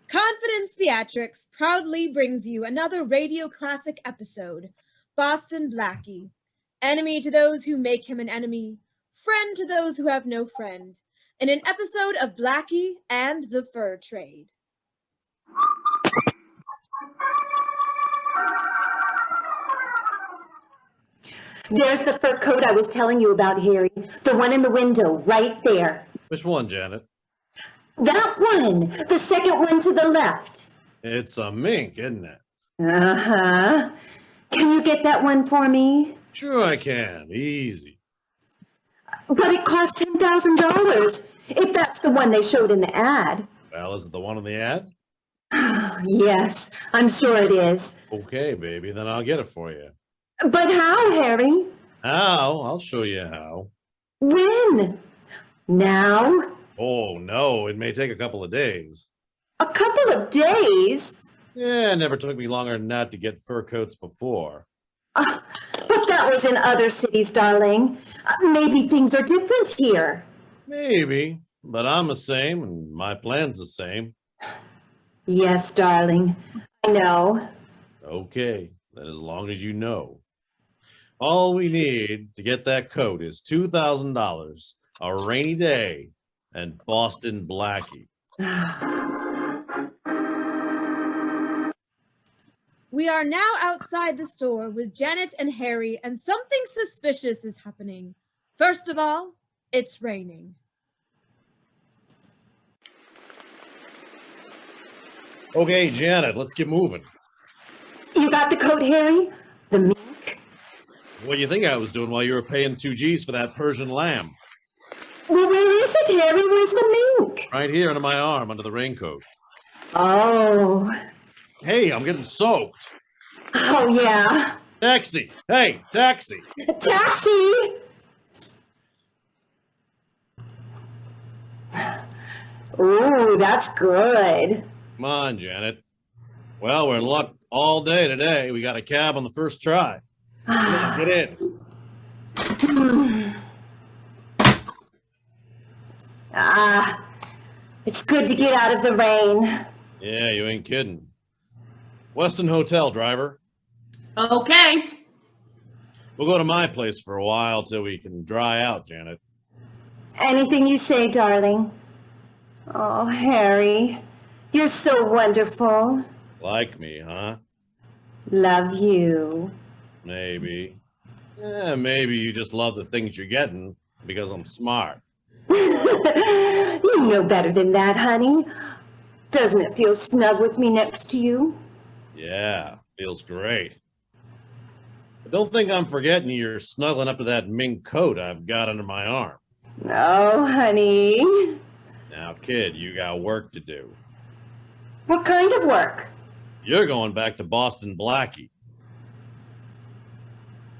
Confidence Theatrics proudly brings you another radio classic episode, Boston Blackie. Enemy to those who make him an enemy, friend to those who have no friend, in an episode of Blackie and the Fur Trade. There's the fur coat I was telling you about, Harry. The one in the window, right there. Which one, Janet? That one! The second one to the left. It's a mink, isn't it? Uh-huh. Can you get that one for me? Sure I can. Easy. But it cost $10,000, if that's the one they showed in the ad. Well, is it the one in the ad? Yes, I'm sure it is. Okay, baby, then I'll get it for you. But how, Harry? How? I'll show you how. When? Now? Oh, no, it may take a couple of days. A couple of days? Yeah, it never took me longer than that to get fur coats before. But that was in other cities, darling. Maybe things are different here. Maybe, but I'm the same, and my plan's the same. Yes, darling. I know. Okay, then as long as you know. All we need to get that coat is $2,000, a rainy day, and Boston Blackie. We are now outside the store with Janet and Harry, and something suspicious is happening. First of all, it's raining. Okay, Janet, let's get moving. You got the coat, Harry? The mink? What do you think I was doing while you were paying 2 G's for that Persian lamb? Well, where is it, Harry? Where's the mink? Right here under my arm, under the raincoat. Oh. Hey, I'm getting soaked. Oh, yeah. Taxi! Hey, taxi! Taxi! Ooh, that's good. Come on, Janet. Well, we're in luck all day today. We got a cab on the first try. Get in. It's good to get out of the rain. Yeah, you ain't kidding. Weston Hotel, driver. Okay. We'll go to my place for a while till we can dry out, Janet. Anything you say, darling. Oh, Harry, you're so wonderful. Like me, huh? Love you. Maybe. Maybe you just love the things you're getting because I'm smart. You know better than that, honey. Doesn't it feel snug with me next to you? Yeah, feels great. But don't think I'm forgetting you're snuggling up to that mink coat I've got under my arm. No, honey. Now, kid, you got work to do. What kind of work? You're going back to Boston Blackie.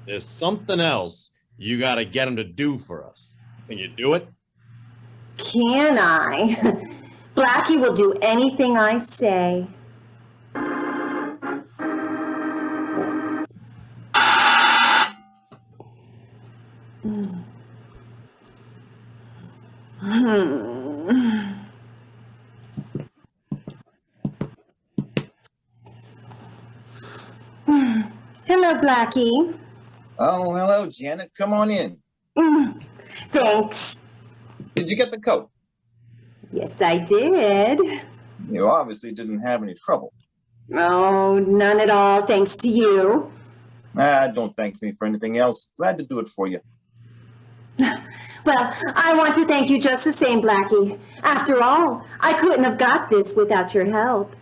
There's something else you got to get him to do for us. Can you do it? Can I? Blackie will do anything I say. Hello, Blackie. Oh, hello, Janet. Come on in. Thanks. Did you get the coat? Yes, I did. You obviously didn't have any trouble. Oh, none at all, thanks to you. Don't thank me for anything else. Glad to do it for you. Well, I want to thank you just the same, Blackie. After all, I couldn't have got this without your help.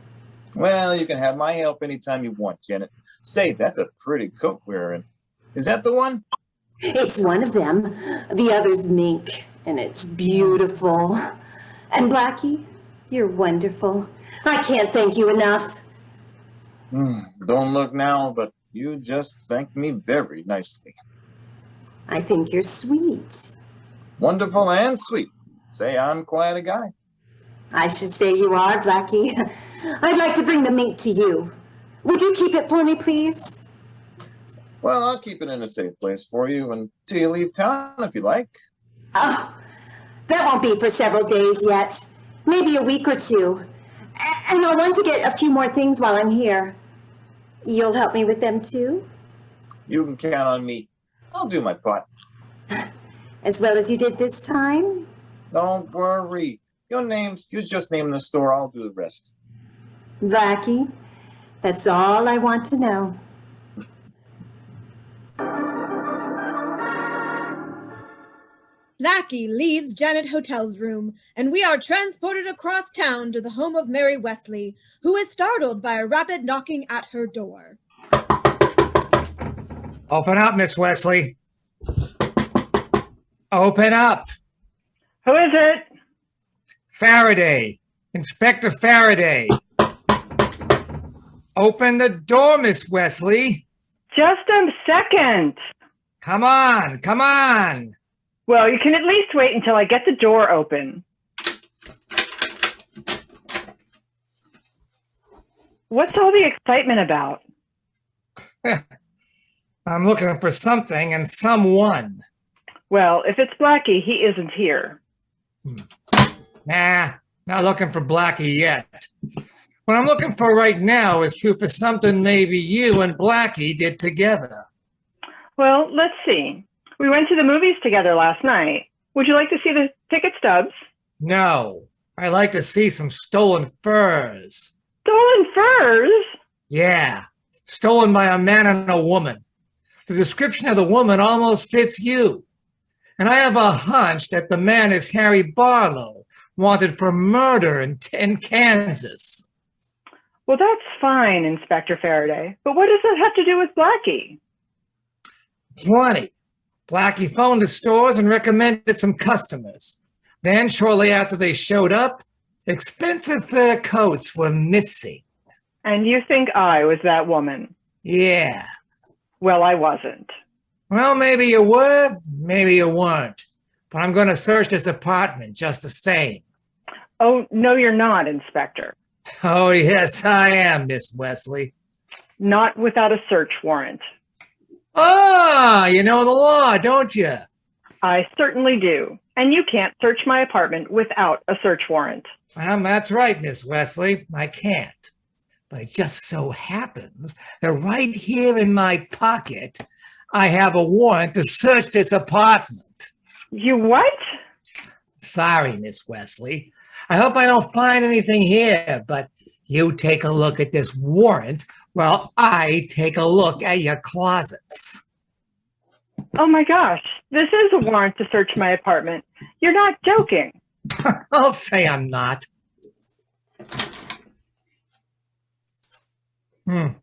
Well, you can have my help anytime you want, Janet. Say, that's a pretty coat we're wearing. Is that the one? It's one of them. The other's mink, and it's beautiful. And Blackie, you're wonderful. I can't thank you enough. Don't look now, but you just thanked me very nicely. I think you're sweet. Wonderful and sweet. Say, I'm quite a guy. I should say you are, Blackie. I'd like to bring the mink to you. Would you keep it for me, please? Well, I'll keep it in a safe place for you until you leave town, if you like. Oh, that won't be for several days yet. Maybe a week or two. And I'll want to get a few more things while I'm here. You'll help me with them too? You can count on me. I'll do my part. As well as you did this time? Don't worry. You just name the store. I'll do the rest. Blackie, that's all I want to know. Blackie leaves Janet Hotel's room, and we are transported across town to the home of Mary Wesley, who is startled by a rapid knocking at her door. Open up, Miss Wesley. Open up. Who is it? Faraday. Inspector Faraday. Open the door, Miss Wesley. Just a second. Come on, come on. Well, you can at least wait until I get the door open. What's all the excitement about? I'm looking for something and someone. Well, if it's Blackie, he isn't here. Nah, not looking for Blackie yet. What I'm looking for right now is proof of something maybe you and Blackie did together. Well, let's see. We went to the movies together last night. Would you like to see the ticket stubs? No, I'd like to see some stolen furs. Stolen furs? Yeah, stolen by a man and a woman. The description of the woman almost fits you. And I have a hunch that the man is Harry Barlow, wanted for murder in Kansas. Well, that's fine, Inspector Faraday. But what does that have to do with Blackie? Plenty. Blackie phoned the stores and recommended some customers. Then, shortly after they showed up, expensive fur coats were missing. And you think I was that woman? Yeah. Well, I wasn't. Well, maybe you were, maybe you weren't. But I'm going to search this apartment just the same. Oh, no, you're not, Inspector. Oh, yes, I am, Miss Wesley. Not without a search warrant. Ah, you know the law, don't you? I certainly do. And you can't search my apartment without a search warrant. That's right, Miss Wesley. I can't. But it just so happens that right here in my pocket, I have a warrant to search this apartment. You what? Sorry, Miss Wesley. I hope I don't find anything here, but you take a look at this warrant while I take a look at your closets. Oh my gosh, this is a warrant to search my apartment. You're not joking. I'll say I'm not. And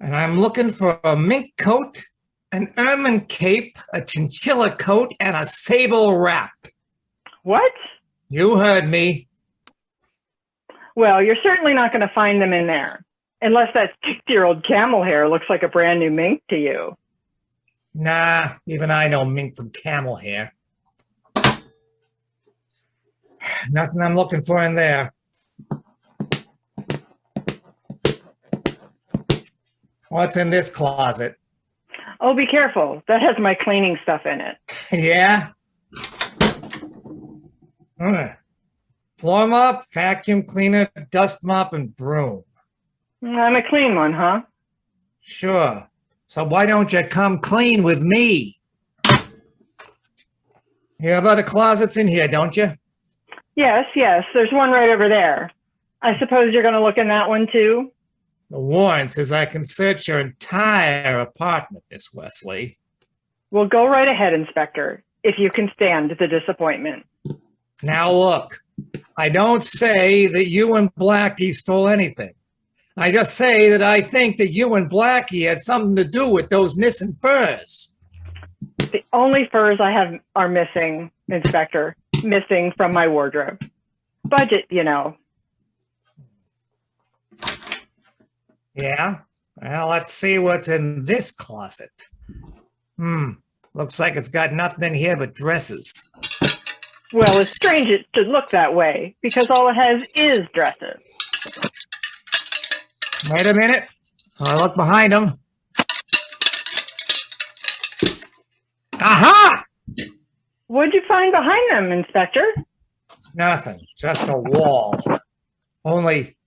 I'm looking for a mink coat, an ermine cape, a chinchilla coat, and a sable wrap. What? You heard me. Well, you're certainly not going to find them in there. Unless that 6-year-old camel hair looks like a brand new mink to you. Nah, even I know mink from camel hair. Nothing I'm looking for in there. What's in this closet? Oh, be careful. That has my cleaning stuff in it. Yeah? Floor mop, vacuum cleaner, dust mop, and broom. I'm a clean one, huh? Sure. So why don't you come clean with me? You have other closets in here, don't you? Yes. There's one right over there. I suppose you're going to look in that one too? The warrant says I can search your entire apartment, Miss Wesley. Well, go right ahead, Inspector, if you can stand the disappointment. Now look, I don't say that you and Blackie stole anything. I just say that I think that you and Blackie had something to do with those missing furs. The only furs I have are missing, Inspector, missing from my wardrobe. Budget, you know. Yeah? Well, let's see what's in this closet. Looks like it's got nothing in here but dresses. Well, it's strange it should look that way, because all it has is dresses. Wait a minute. I look behind him. Aha! What'd you find behind them, Inspector? Nothing, just a wall. Only,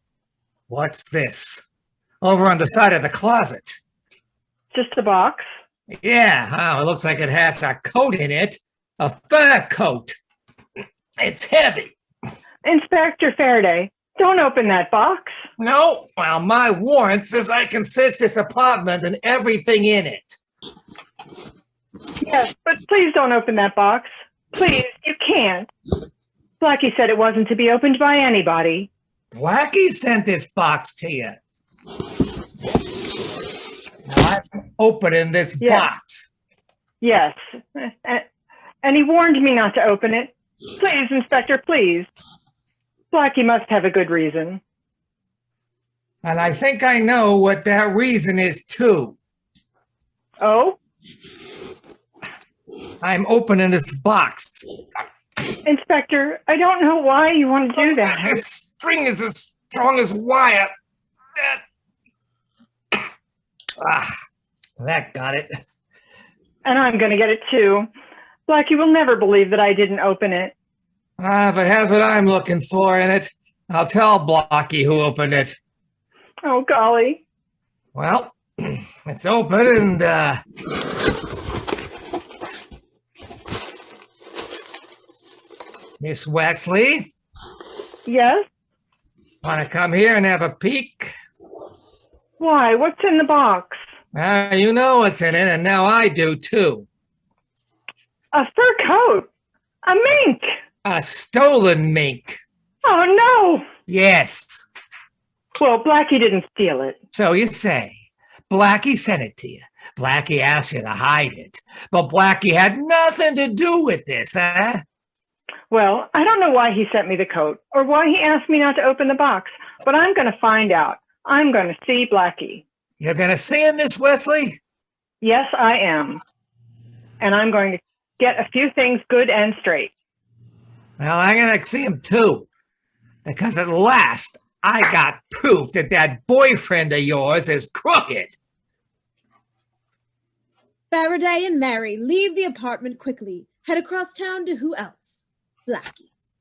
what's this? Over on the side of the closet. Just a box. Yeah, it looks like it has a coat in it. A fur coat. It's heavy. Inspector Faraday, don't open that box. No, well, my warrant says I can search this apartment and everything in it. Yes, but please don't open that box. Please, you can't. Blackie said it wasn't to be opened by anybody. Blackie sent this box to you. Now I'm opening this Yeah. box. Yes. And he warned me not to open it. Please, Inspector, please. Blackie must have a good reason. And I think I know what that reason is, too. Oh? I'm opening this box. Inspector, I don't know why you want to do that. This string is as strong as wire. That got it. And I'm going to get it too. Blackie will never believe that I didn't open it. If it has what I'm looking for in it, I'll tell Blackie who opened it. Oh, golly. Well, it's open and, Miss Wesley, Yes? want to come here and have a peek? Why? What's in the box? You know what's in it, and now I do, too. A fur coat. A mink. A stolen mink. Oh, no. Yes. Well, Blackie didn't steal it. So you say. Blackie sent it to you. Blackie asked you to hide it. But Blackie had nothing to do with this, huh? Well, I don't know why he sent me the coat or why he asked me not to open the box, but I'm going to find out. I'm going to see Blackie. You're going to see him, Miss Wesley? Yes, I am. And I'm going to get a few things good and straight. Well, I'm going to see him, too. Because at last, I got proof that that boyfriend of yours is crooked. Faraday and Mary leave the apartment quickly, head across town to who else? Blackie's.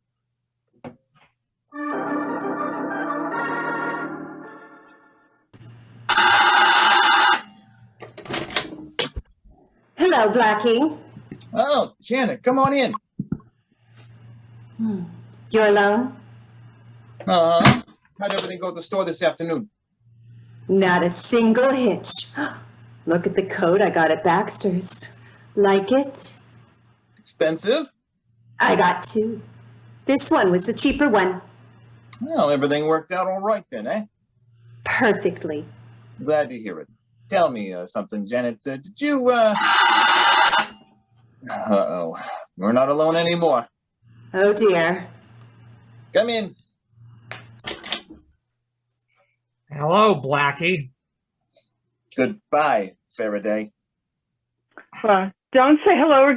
Hello, Blackie. Oh, Janet, come on in. You're alone? Uh-huh. How'd everything go at the store this afternoon? Not a single hitch. Look at the coat I got at Baxter's. Like it? Expensive? I got two. This one was the cheaper one. Well, everything worked out all right then, eh? Perfectly. Glad to hear it. Tell me something, Janet. Did you, Uh-oh. We're not alone anymore. Oh, dear. Come in. Hello, Blackie. Goodbye, Faraday. Don't say hello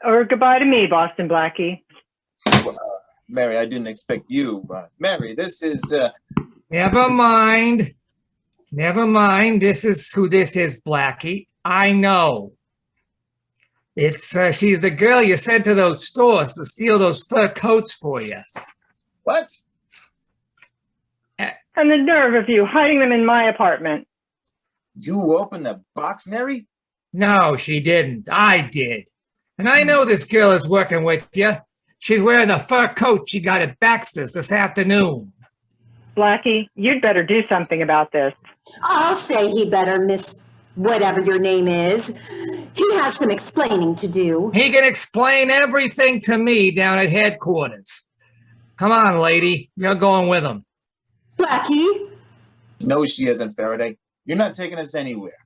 or goodbye to me, Boston Blackie. Mary, I didn't expect you. Mary, this is, Never mind. Never mind. This is who this is, Blackie. I know. It's she's the girl you sent to those stores to steal those fur coats for you. what? And the nerve of you hiding them in my apartment. You opened the box, Mary? No, she didn't. I did. And I know this girl is working with you. She's wearing the fur coat she got at Baxter's this afternoon. Blackie, you'd better do something about this. I'll say he better, Miss whatever your name is. He has some explaining to do. He can explain everything to me down at headquarters. Come on, lady. You're going with him. Blackie? No, she isn't, Faraday. You're not taking us anywhere.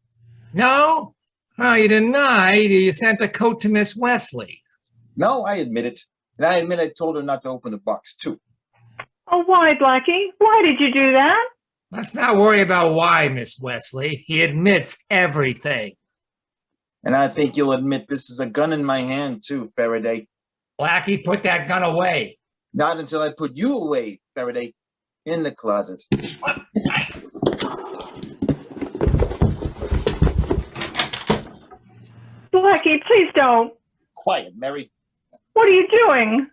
No? Oh, you denied you sent the coat to Miss Wesley. No, I admit it. And I admit I told her not to open the box, too. Oh, why, Blackie? Why did you do that? Let's not worry about why, Miss Wesley. He admits everything. And I think you'll admit this is a gun in my hand, too, Faraday. Blackie, put that gun away. Not until I put you away, Faraday, in the closet. Blackie, please don't. Quiet, Mary. What are you doing?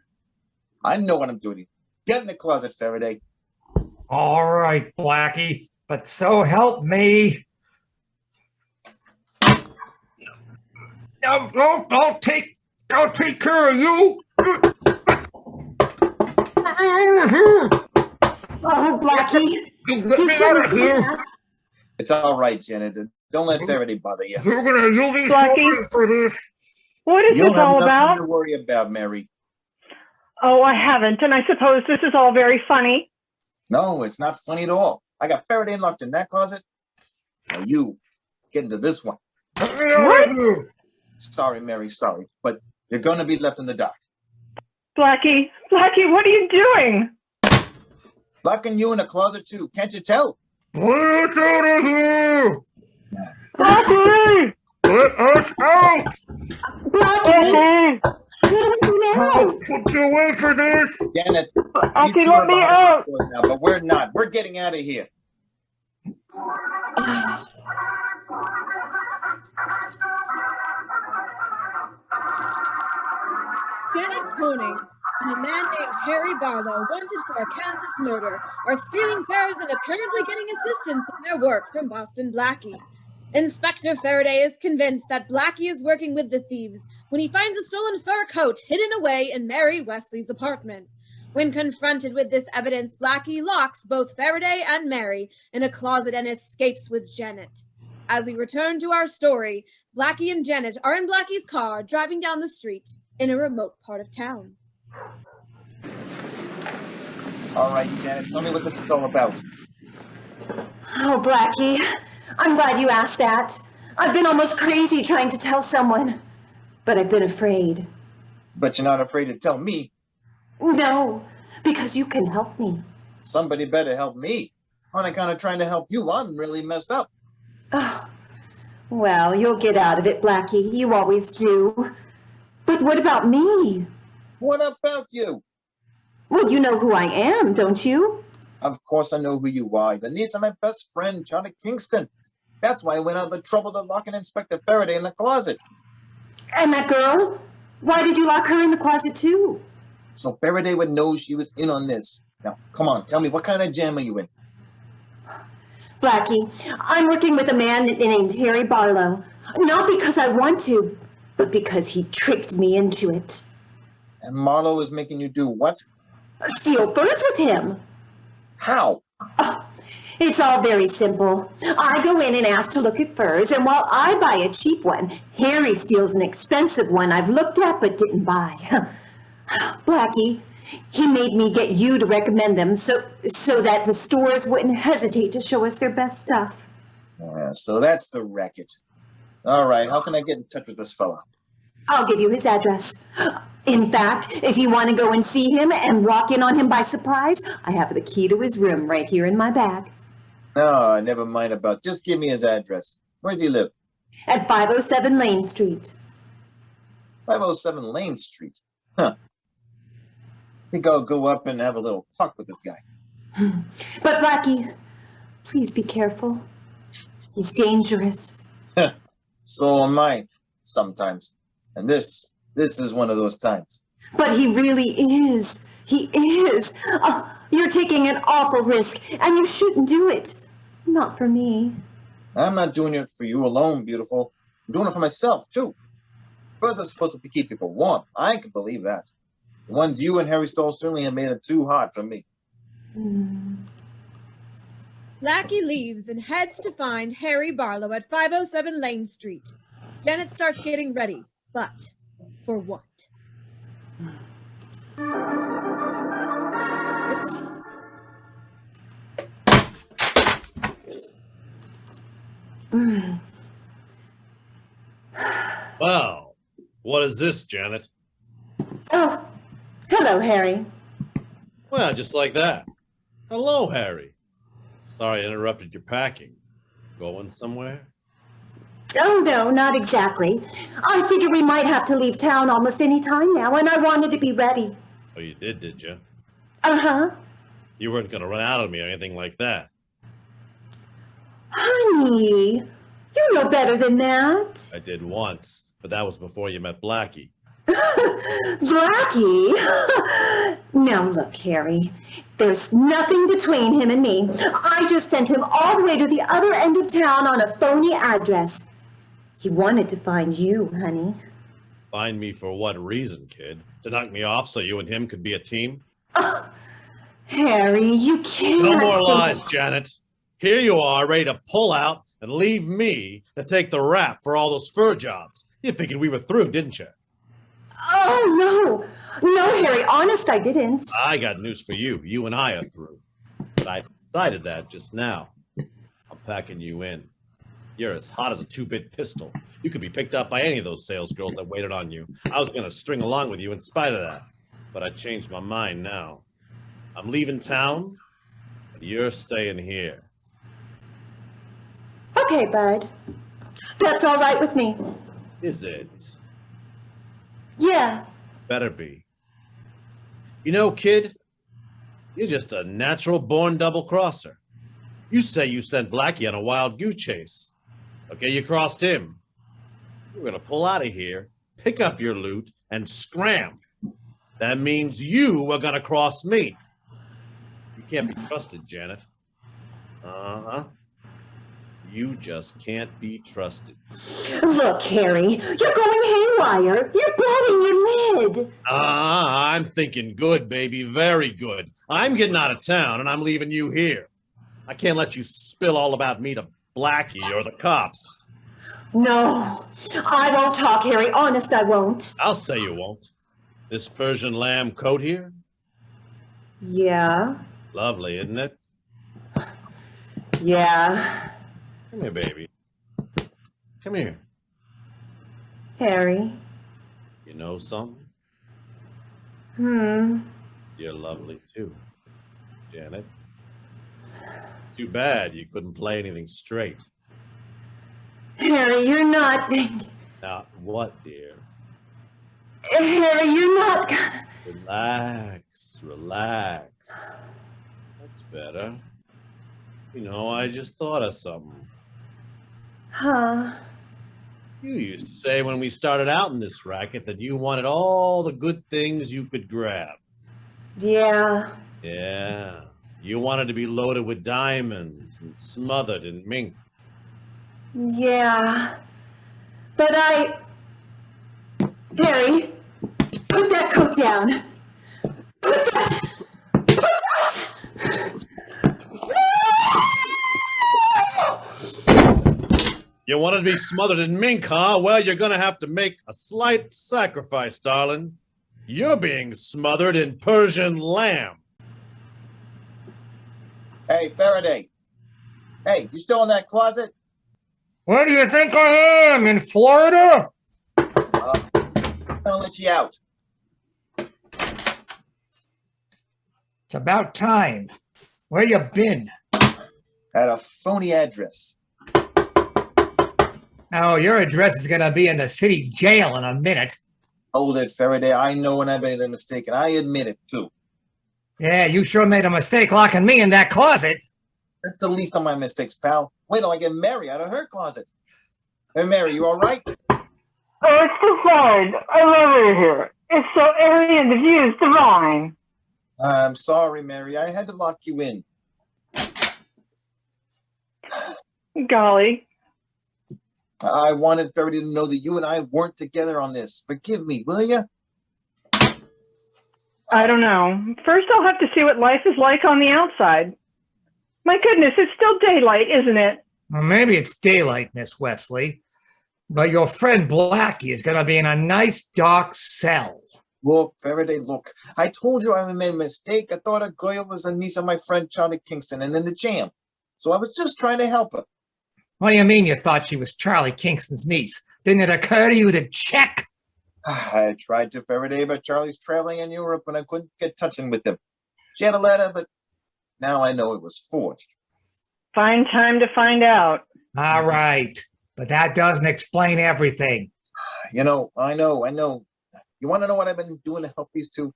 I know what I'm doing. Get in the closet, Faraday. All right, Blackie, but so help me. No, I'll take care of you. Oh, Blackie. Let You me out shouldn't of do here. that. It's all right, Janet. Don't let Faraday bother you. You'll be Blackie? sorry for this. What is You this don't have all nothing about? to worry about, Mary. Oh, I haven't, and I suppose this is all very funny. No, it's not funny at all. I got Faraday locked in that closet. Now you get into this one. Let me out of here. Sorry, Mary, sorry, but you're going to be left in the dark. Blackie, what are you doing? Locking you in a closet too. Can't you tell? Let us out of here. Blackie! Let us out. Blackie, Blackie! what do we do now? Put you away for this. Janet, Blackie, you two let are me behind out! the doors now, but we're not. We're getting out of here. Janet Koenig and a man named Harry Barlow, wanted for a Kansas murder, are stealing fares and apparently getting assistance in their work from Boston Blackie. Inspector Faraday is convinced that Blackie is working with the thieves when he finds a stolen fur coat hidden away in Mary Wesley's apartment. When confronted with this evidence, Blackie locks both Faraday and Mary in a closet and escapes with Janet. As we return to our story, Blackie and Janet are in Blackie's car driving down the street in a remote part of town. All right, Janet, tell me what this is all about. Oh, Blackie, I'm glad you asked that. I've been almost crazy trying to tell someone, but I've been afraid. But you're not afraid to tell me. No, because you can help me. Somebody better help me. On account of trying to help you, I'm really messed up. Oh, well, you'll get out of it, Blackie. You always do. But what about me? What about you? Well, you know who I am, don't you? Of course I know who you are. The niece of my best friend, Johnny Kingston. That's why I went out of the trouble to lock and Inspector Faraday in the closet. And that girl? Why did you lock her in the closet, too? So Faraday would know she was in on this. Now, come on, tell me, what kind of jam are you in? Blackie, I'm working with a man named Harry Barlow. Not because I want to, but because he tricked me into it. And Marlowe is making you do what? Steal furs with him. How? It's all very simple. I go in and ask to look at furs, and while I buy a cheap one, Harry steals an expensive one I've looked at but didn't buy. Blackie, he made me get you to recommend them so that the stores wouldn't hesitate to show us their best stuff. So that's the racket. All right, how can I get in touch with this fella? I'll give you his address. In fact, if you want to go and see him and walk in on him by surprise, I have the key to his room right here in my bag. No, never mind about. Just give me his address. Where does he live? At 507 Lane Street. 507 Lane Street. Huh. Think I'll go up and have a little talk with this guy. But Blackie, please be careful. He's dangerous. So am I, sometimes. And this is one of those times. But he really is. He is. Oh, you're taking an awful risk, and you shouldn't do it. Not for me. I'm not doing it for you alone, beautiful. I'm doing it for myself, too. Birds are supposed to keep people warm. I can believe that. The ones you and Harry stole certainly have made it too hot for me. Blackie leaves and heads to find Harry Barlow at 507 Lane Street. Janet starts getting ready, but for what? Oops. Well, what is this, Janet? Oh, hello, Harry. Well, just like that. Hello, Harry. Sorry I interrupted your packing. Going somewhere? Oh, no, not exactly. I figured we might have to leave town almost any time now, and I wanted to be ready. Oh, you did you? Uh-huh. You weren't going to run out on me or anything like that. Honey, you know better than that. I did once, but that was before you met Blackie. Blackie? Now look, Harry. There's nothing between him and me. I just sent him all the way to the other end of town on a phony address. He wanted to find you, honey. Find me for what reason, kid? To knock me off so you and him could be a team? Harry, you can't. No more think lies, of- Janet. Here you are, ready to pull out and leave me to take the rap for all those fur jobs. You figured we were through, didn't you? Oh, no. No, Harry, honest, I didn't. I got news for you. You and I are through. But I decided that just now. I'm packing you in. You're as hot as a 2-bit pistol. You could be picked up by any of those sales girls that waited on you. I was going to string along with you in spite of that. But I changed my mind now. I'm leaving town, but you're staying here. Okay, bud. That's all right with me. Is it? Yeah. Better be. You know, kid, you're just a natural-born double-crosser. You say you sent Blackie on a wild goose chase. Okay, you crossed him. You're gonna pull out of here, pick up your loot, and scram. That means you are gonna cross me. You can't be trusted, Janet. Uh-huh. You just can't be trusted. Look, Harry, you're going haywire. You're blowing your lid. I'm thinking good, baby, very good. I'm getting out of town, and I'm leaving you here. I can't let you spill all about me to Blackie or the cops. No, I won't talk, Harry. Honest, I won't. I'll say you won't. This Persian lamb coat here? Yeah, Lovely, isn't it? yeah. Come here, baby. Come here. Harry. You know something? You're lovely, too, Janet. Too bad you couldn't play anything straight. Harry, you're not... Now, what, dear? Harry, you're not... Relax, relax. That's better. You know, I just thought of something. Huh? You used to say when we started out in this racket that you wanted all the good things you could grab. Yeah. Yeah. You wanted to be loaded with diamonds and smothered in mink. Yeah. But Harry, put that coat down. Put that... You wanted to be smothered in mink, huh? Well, you're going to have to make a slight sacrifice, darling. You're being smothered in Persian lamb. Hey, Faraday. Hey, you still in that closet? Where do you think I am? In Florida? I'll let you out. It's about time. Where you been? At a phony address. Oh, your address is gonna be in the city jail in a minute. Hold it, Faraday. I know when I made a mistake, and I admit it, too. Yeah, you sure made a mistake locking me in that closet. That's the least of my mistakes, pal. Wait till I get Mary out of her closet. Hey, Mary, you all right? Oh, it's fine. I love it here. It's so airy and the view's divine. I'm sorry, Mary. I had to lock you in. Golly. I wanted Faraday to know that you and I weren't together on this. Forgive me, will you? I don't know. First, I'll have to see what life is like on the outside. My goodness, it's still daylight, isn't it? Well, maybe it's daylight, Miss Wesley, but your friend Blackie is gonna be in a nice dark cell. Look, Faraday, look. I told you I made a mistake. I thought a girl was a niece of my friend Charlie Kingston and in the jam. So I was just trying to help her. What do you mean you thought she was Charlie Kingston's niece? Didn't it occur to you to check? I tried to, Faraday, but Charlie's traveling in Europe and I couldn't get touching with him. She had a letter, but now I know it was forged. Fine time to find out. All right, but that doesn't explain everything. You know, I know. You want to know what I've been doing to help these two?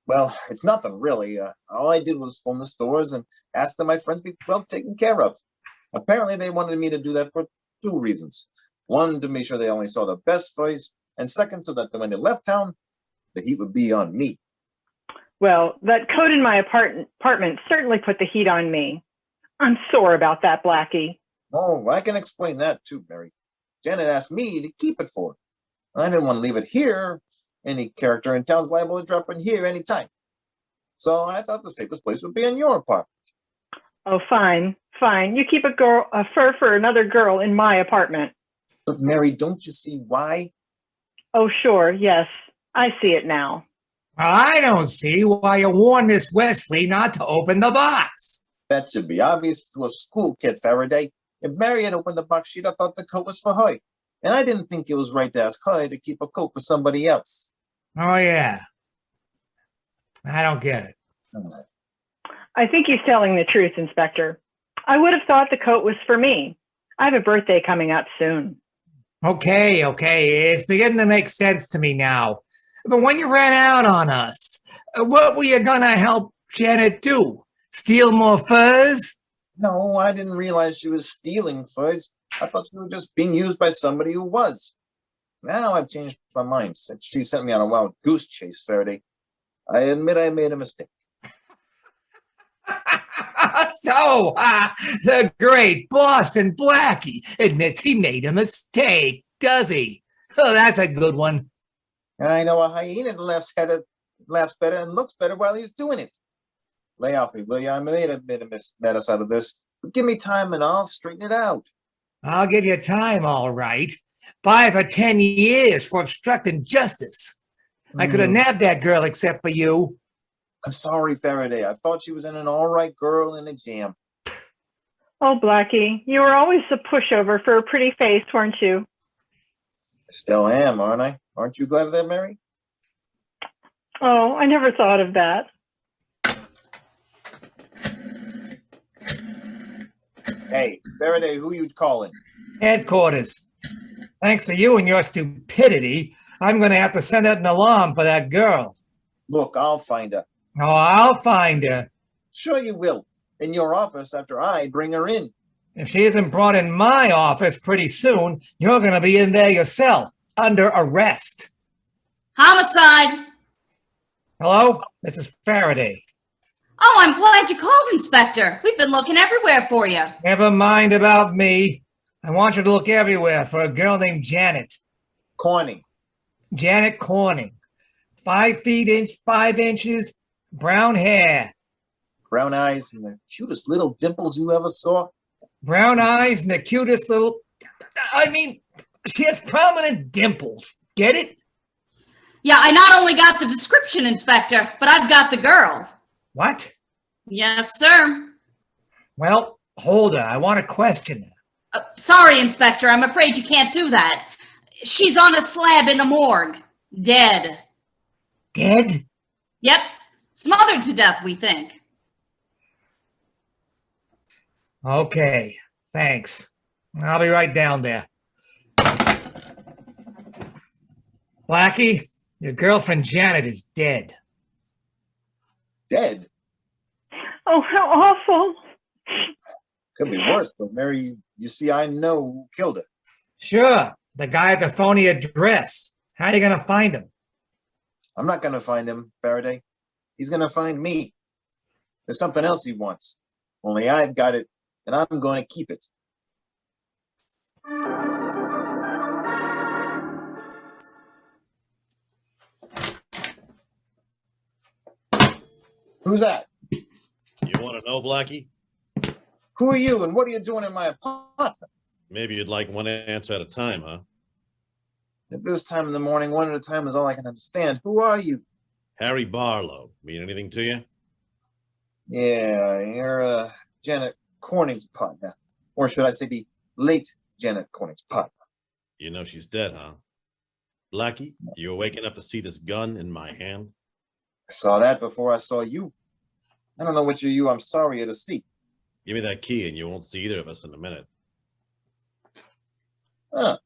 Well, it's nothing really. All I did was phone the stores and ask that my friends be well taken care of. Apparently, they wanted me to do that for two reasons. One, to make sure they only saw the best voice, and second, so that when they left town, the heat would be on me. Well, that coat in my apartment certainly put the heat on me. I'm sore about that, Blackie. Oh, I can explain that too, Mary. Janet asked me to keep it for her. I didn't want to leave it here. Any character in town's liable to drop in here anytime. So I thought the safest place would be in your apartment. Oh, fine. You keep a fur for another girl in my apartment. But Mary, don't you see why? Oh, sure, yes. I see it now. I don't see why you warned this Wesley not to open the box. That should be obvious to a school kid, Faraday. If Mary had opened the box, she'd have thought the coat was for her. And I didn't think it was right to ask her to keep a coat for somebody else. Oh, yeah. I don't get it. I think he's telling the truth, Inspector. I would have thought the coat was for me. I have a birthday coming up soon. Okay. It's beginning to make sense to me now. But when you ran out on us, what were you going to help Janet do? Steal more furs? No, I didn't realize she was stealing furs. I thought she was just being used by somebody who was. Now I've changed my mind since she sent me on a wild goose chase, Faraday. I admit I made a mistake. So, the great Boston Blackie admits he made a mistake, does he? Oh, that's a good one. I know a hyena laughs better and looks better while he's doing it. Lay off me, will you? I made a mess out of this. But give me time and I'll straighten it out. I'll give you time, all right. 5 or 10 years for obstructing justice. I could have nabbed that girl except for you. I'm sorry, Faraday. I thought she was an all right girl in a jam. Oh, Blackie, you were always a pushover for a pretty face, weren't you? I still am, aren't I? Aren't you glad of that, Mary? Oh, I never thought of that. Hey, Faraday, who you calling? Headquarters. Thanks to you and your stupidity, I'm going to have to send out an alarm for that girl. Look, I'll find her. Oh, I'll find her. Sure you will. In your office after I bring her in. If she isn't brought in my office pretty soon, you're going to be in there yourself, under arrest. Homicide. Hello? This is Faraday. Oh, I'm glad you called, Inspector. We've been looking everywhere for you. Never mind about me. I want you to look everywhere for a girl named Janet. Corning. Janet Corning. 5 feet 5 inches, brown hair. Brown eyes and the cutest little dimples you ever saw. Brown eyes and the cutest little... I mean, she has prominent dimples. Get it? Yeah, I not only got the description, Inspector, but I've got the girl. What? Yes, sir. Well, hold her. I want to question her. Sorry, Inspector. I'm afraid you can't do that. She's on a slab in the morgue. Dead. Dead? Yep. Smothered to death, we think. Okay. Thanks. I'll be right down there. Blackie, your girlfriend Janet is dead. Dead? Oh, how awful. Could be worse, but Mary, you see, I know who killed her. Sure. The guy at the phony address. How are you going to find him? I'm not going to find him, Faraday. He's going to find me. There's something else he wants. Only I've got it, and I'm going to keep it. Who's that? You want to know, Blackie? Who are you, and what are you doing in my apartment? Maybe you'd like one answer at a time, huh? At this time in the morning, one at a time is all I can understand. Who are you? Harry Barlow. Mean anything to you? Yeah, you're Janet Corning's partner. Or should I say the late Janet Corning's partner. You know she's dead, huh? Blackie, you awake enough to see this gun in my hand? I saw that before I saw you. I don't know which of you I'm sorrier to see. Give me that key and you won't see either of us in a minute. Huh.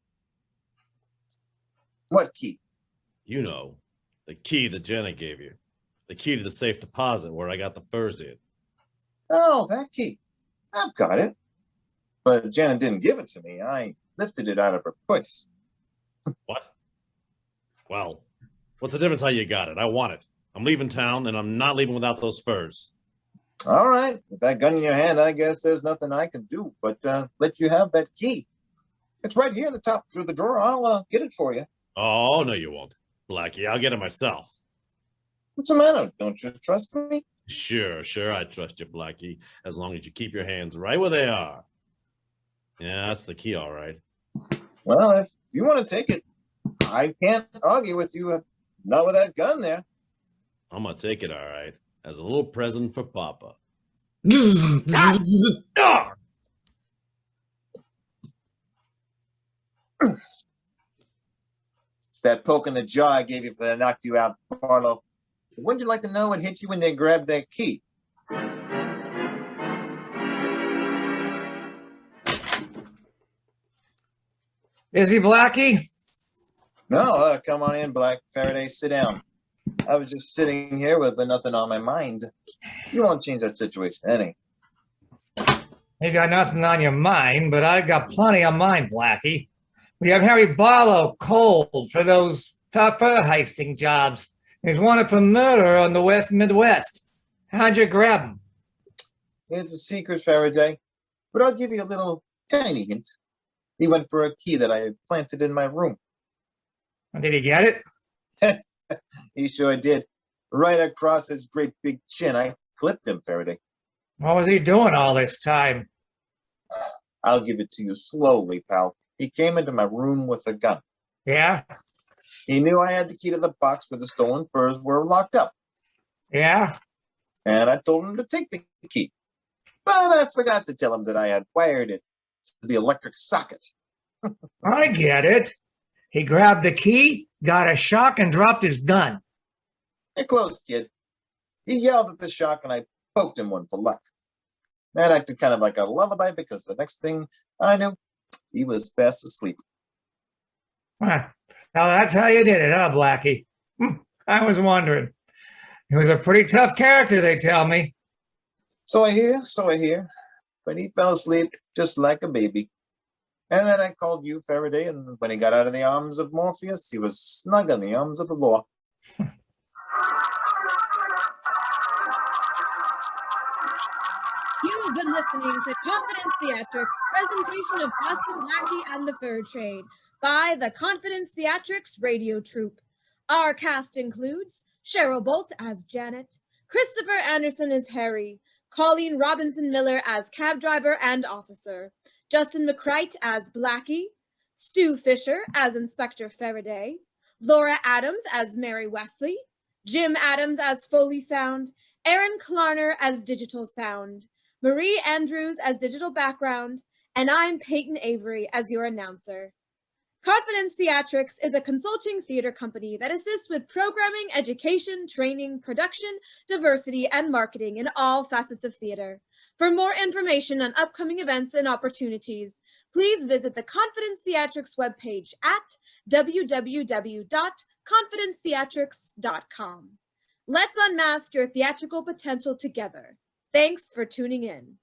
What key? You know, the key that Janet gave you. The key to the safe deposit where I got the furs in. Oh, that key. I've got it. But Janet didn't give it to me. I lifted it out of her purse. What? Well, what's the difference how you got it? I want it. I'm leaving town, and I'm not leaving without those furs. All right, with that gun in your hand, I guess there's nothing I can do but let you have that key. It's right here in the top through the drawer. I'll get it for you. Oh, no, you won't. Blackie, I'll get it myself. What's the matter? Don't you trust me? Sure, I trust you, Blackie, as long as you keep your hands right where they are. Yeah, that's the key, all right. Well, if you want to take it, I can't argue with you. Not with that gun there. I'm gonna take it, all right, as a little present for Papa. Ah! It's that poke in the jaw I gave you for that knocked you out, Barlow. Wouldn't you like to know what hit you when they grabbed that key? Is he Blackie? No, come on in, Black Faraday. Sit down. I was just sitting here with nothing on my mind. You won't change that situation, any. You got nothing on your mind, but I got plenty on mine, Blackie. We have Harry Barlow cold for those fur heisting jobs. He's wanted for murder on the West Midwest. How'd you grab him? It's a secret, Faraday, but I'll give you a little tiny hint. He went for a key that I had planted in my room. Did he get it? He sure did. Right across his great big chin. I clipped him, Faraday. What was he doing all this time? I'll give it to you slowly, pal. He came into my room with a gun. Yeah? He knew I had the key to the box where the stolen furs were locked up. Yeah? And I told him to take the key. But I forgot to tell him that I had wired it to the electric socket. I get it. He grabbed the key, got a shock, and dropped his gun. You're close, kid. He yelled at the shock, and I poked him one for luck. That acted kind of like a lullaby because the next thing I knew, he was fast asleep. Huh. Now that's how you did it, huh, Blackie? I was wondering. He was a pretty tough character, they tell me. So I hear. But he fell asleep just like a baby. And then I called you, Faraday, and when he got out of the arms of Morpheus, he was snug in the arms of the law. You've been listening to Confidence Theatrics' presentation of Boston Blackie and the Fur Trade by the Confidence Theatrics Radio Troupe. Our cast includes Cheryl Bolt as Janet, Christopher Anderson as Harry, Colleen Robinson Miller as cab driver and officer, Justin McCright as Blackie, Stu Fischer as Inspector Faraday, Laura Adams as Mary Wesley, Jim Adams as Foley Sound, Erin Klarner as Digital Sound, Marie Andrews as Digital Background, and I'm Peyton Avery as your announcer. Confidence Theatrics is a consulting theater company that assists with programming, education, training, production, diversity, and marketing in all facets of theater. For more information on upcoming events and opportunities, please visit the Confidence Theatrics webpage at www.confidencetheatrics.com. Let's unmask your theatrical potential together. Thanks for tuning in.